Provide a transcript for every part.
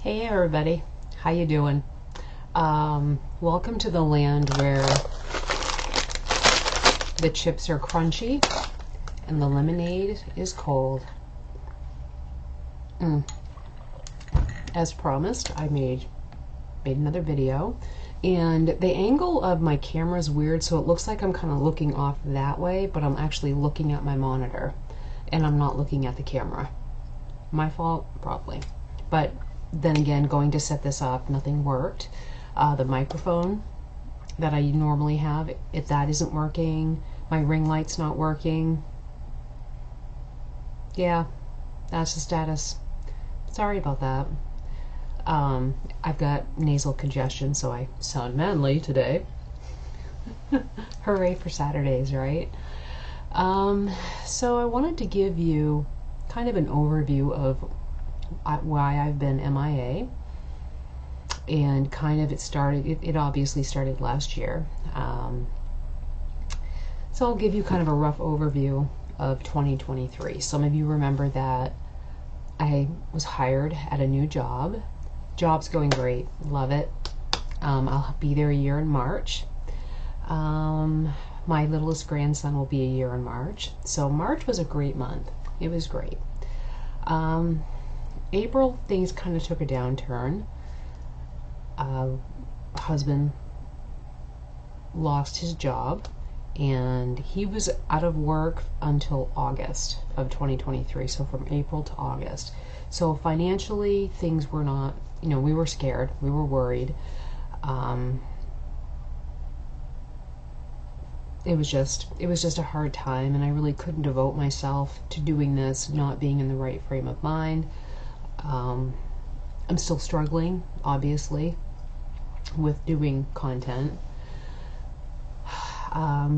Hey everybody, how you doing? Welcome to the land where the chips are crunchy and the lemonade is cold. As promised, I made another video, and the angle of my camera is weird, so it looks like I'm kind of looking off that way, but I'm actually looking at my monitor, and I'm not looking at the camera. My fault? Probably. But then again, going to set this up, nothing worked. The microphone that I normally have, if that isn't working, my ring light's not working. Yeah, that's the status. Sorry about that. I've got nasal congestion, so I sound manly today. Hooray for Saturdays, right? So I wanted to give you kind of an overview of why I've been MIA, and kind of it obviously started last year. So I'll give you kind of a rough overview of 2023. Some of you remember that I was hired at a new job. Job's going great, love it. I'll be there a year in March. My littlest grandson will be a year in March. So March was a great month. It was great. April, things kind of took a downturn. Husband lost his job, and he was out of work until August of 2023, so from April to August. So financially, things were not, we were scared, we were worried. It was just a hard time, and I really couldn't devote myself to doing this, not being in the right frame of mind. I'm still struggling, obviously, with doing content. A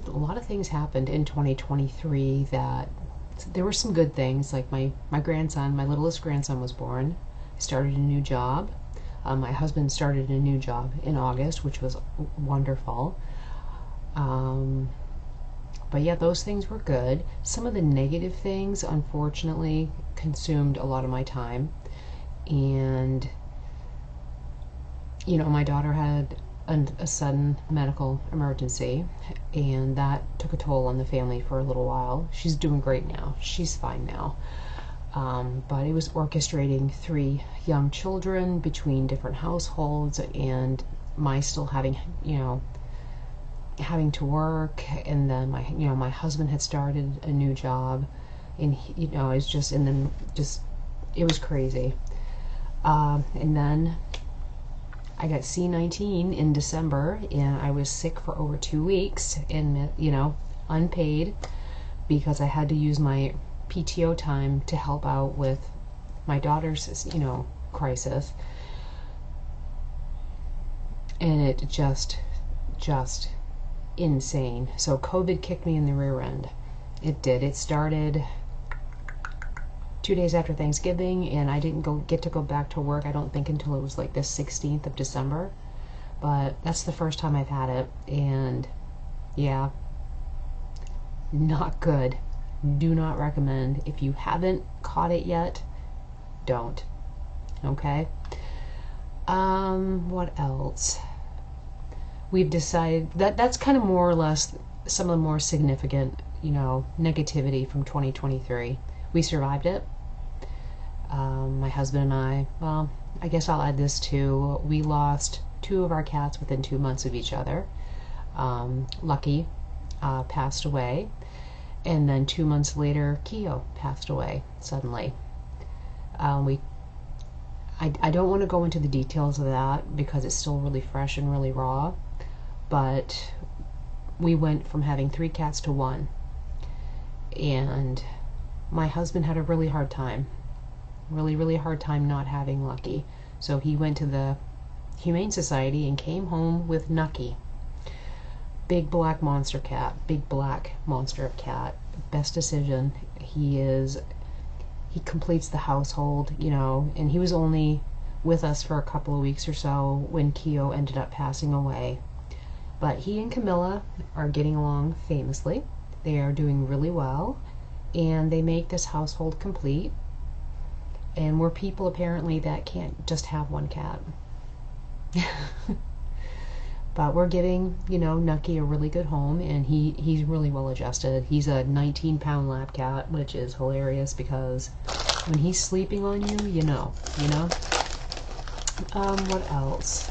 lot of things happened in 2023 that there were some good things, like my grandson, my littlest grandson was born. I started a new job. My husband started a new job in August, which was wonderful. But yeah, those things were good. Some of the negative things, unfortunately, consumed a lot of my time. And, my daughter had a sudden medical emergency, and that took a toll on the family for a little while. She's doing great now. She's fine now. But it was orchestrating 3 young children between different households, and my still having to work, and then my husband had started a new job, and it's just, and then just, it was crazy. And then I got C-19 in December, and I was sick for over 2 weeks, and unpaid, because I had to use my PTO time to help out with my daughter's crisis. And it just insane. So COVID kicked me in the rear end. It did. It started 2 days after Thanksgiving, and I didn't get to go back to work, I don't think, until it was like the 16th of December. But that's the first time I've had it, and yeah, not good. Do not recommend. If you haven't caught it yet, don't. Okay? What else? We've decided that's kind of more or less some of the more significant, negativity from 2023. We survived it. My husband and I, well, I guess I'll add this too. We lost 2 of our cats within 2 months of each other. Lucky passed away, and then 2 months later, Keo passed away suddenly. I don't want to go into the details of that because it's still really fresh and really raw, but we went from having 3 cats to 1, and my husband had a really hard time. Really hard time not having Lucky. So he went to the Humane Society and came home with Nucky. Big black monster cat. Big black monster cat. Best decision. He completes the household, and he was only with us for a couple of weeks or so when Keo ended up passing away. But he and Camilla are getting along famously. They are doing really well, and they make this household complete. And we're people apparently that can't just have one cat. But we're giving, you know, Nucky a really good home, and he's really well adjusted. He's a 19-pound lap cat, which is hilarious because when he's sleeping on you, you know. What else?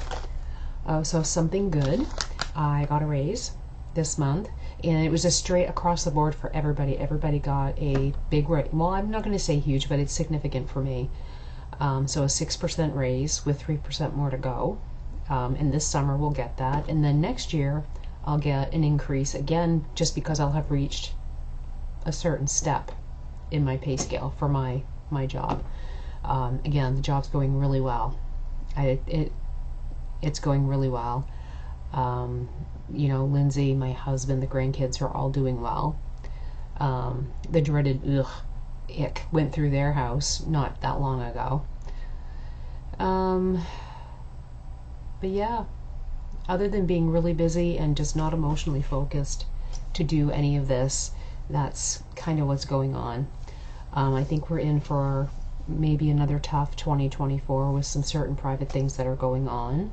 Oh, so something good. I got a raise this month, and it was a straight across the board for everybody. Everybody got a big raise. Well, I'm not going to say huge, but it's significant for me. So a 6% raise with 3% more to go. And this summer we'll get that. And then next year I'll get an increase again just because I'll have reached a certain step in my pay scale for my job. Again, the job's going really well. It's going really well. You know, Lindsay, my husband, the grandkids are all doing well. The dreaded ick went through their house not that long ago. But yeah, other than being really busy and just not emotionally focused to do any of this, that's kind of what's going on. I think we're in for maybe another tough 2024 with some certain private things that are going on.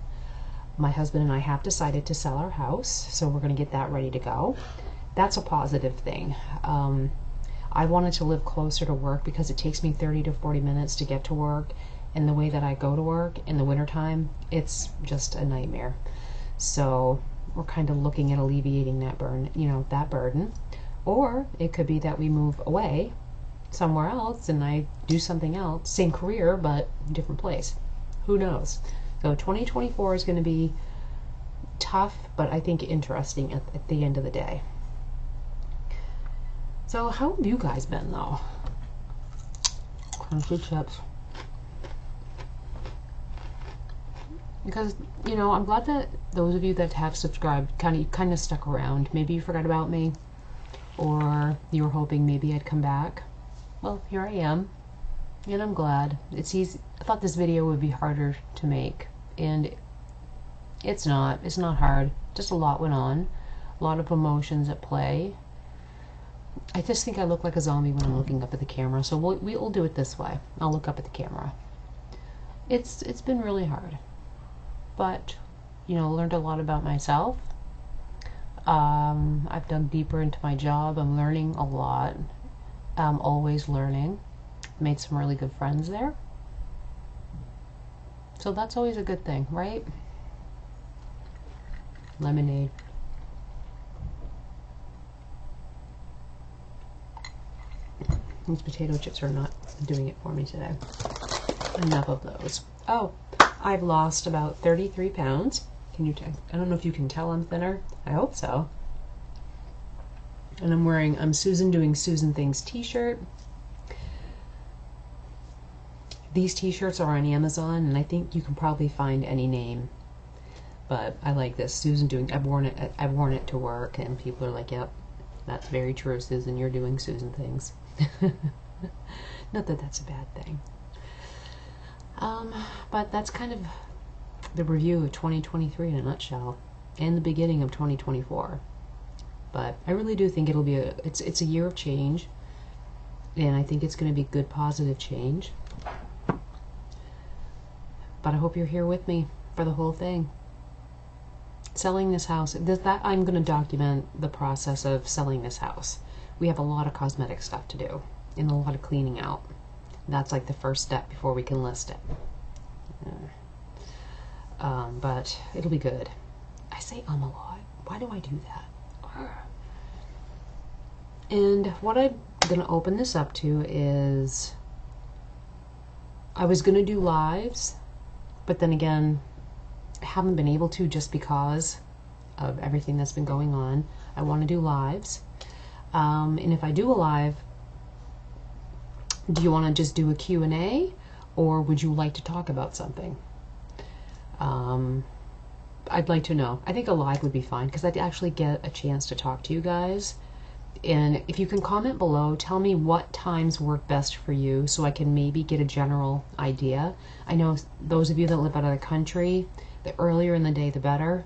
My husband and I have decided to sell our house, so we're going to get that ready to go. That's a positive thing. I wanted to live closer to work because it takes me 30 to 40 minutes to get to work, and the way that I go to work in the wintertime, it's just a nightmare. So we're kind of looking at alleviating that burden. Or it could be that we move away somewhere else and I do something else, same career but different place. Who knows? So 2024 is going to be tough, but I think interesting at the end of the day. So how have you guys been though? Crunchy chips. Because, you know, I'm glad that those of you that have subscribed kind of stuck around. Maybe you forgot about me, or you were hoping maybe I'd come back. Well, here I am, and I'm glad. It's easy. I thought this video would be harder to make, and it's not. It's not hard. Just a lot went on, a lot of emotions at play. I just think I look like a zombie when I'm looking up at the camera, so we'll do it this way. I'll look up at the camera. It's been really hard. But, you know, learned a lot about myself. I've dug deeper into my job. I'm learning a lot. I'm always learning. Made some really good friends there. So that's always a good thing, right? Lemonade. These potato chips are not doing it for me today. Enough of those. Oh, I've lost about 33 pounds. Can you tell? I don't know if you can tell I'm thinner. I hope so. And I'm wearing Susan Doing Susan Things t-shirt. These t-shirts are on Amazon, and I think you can probably find any name. But I like this. Susan Doing. I've worn it to work, and people are like, "Yep, that's very true, Susan. You're doing Susan Things." Not that that's a bad thing. But that's kind of the review of 2023 in a nutshell, and the beginning of 2024. But I really do think it'll be it's a year of change, and I think it's going to be good, positive change. But I hope you're here with me for the whole thing. Selling this house, I'm going to document the process of selling this house. We have a lot of cosmetic stuff to do and a lot of cleaning out. That's like the first step before we can list it. But it'll be good. I say a lot. Why do I do that? And what I'm going to open this up to is, I was going to do lives, but then again, I haven't been able to just because of everything that's been going on. I want to do lives. And if I do a live, do you want to just do a Q&A, or would you like to talk about something? I'd like to know. I think a live would be fine because I'd actually get a chance to talk to you guys. And if you can comment below, tell me what times work best for you so I can maybe get a general idea. I know those of you that live out of the country, the earlier in the day the better.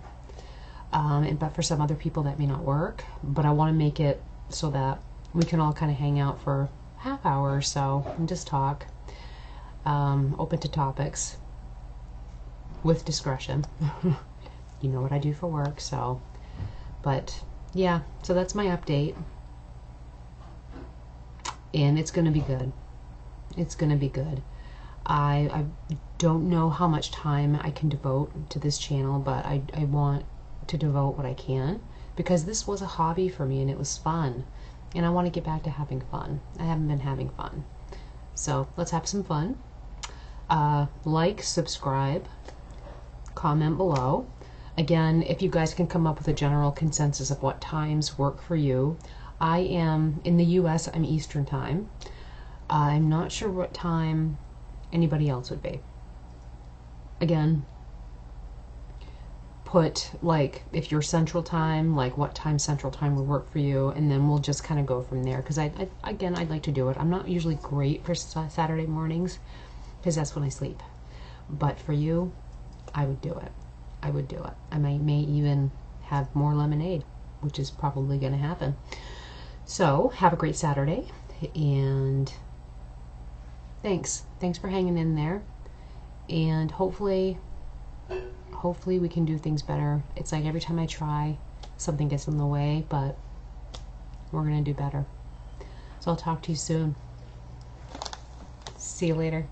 But for some other people that may not work. But I want to make it so that we can all kind of hang out for half hour or so and just talk. open to topics with discretion. You know what I do for work, so. But yeah, so that's my update. And it's going to be good. It's going to be good. I don't know how much time I can devote to this channel, but I want to devote what I can, because this was a hobby for me and it was fun. And I want to get back to having fun. I haven't been having fun. So let's have some fun. Like, subscribe, comment below. Again, if you guys can come up with a general consensus of what times work for you. I am, in the US, I'm Eastern time. I'm not sure what time anybody else would be. Again, put, like, if you're Central time, like what time Central time would work for you, and then we'll just kind of go from there, because again, I'd like to do it. I'm not usually great for Saturday mornings, because that's when I sleep. But for you, I would do it. I would do it. I may even have more lemonade, which is probably going to happen. So, have a great Saturday, and thanks for hanging in there, and hopefully we can do things better. It's like every time I try, something gets in the way, but we're gonna do better. So I'll talk to you soon. See you later.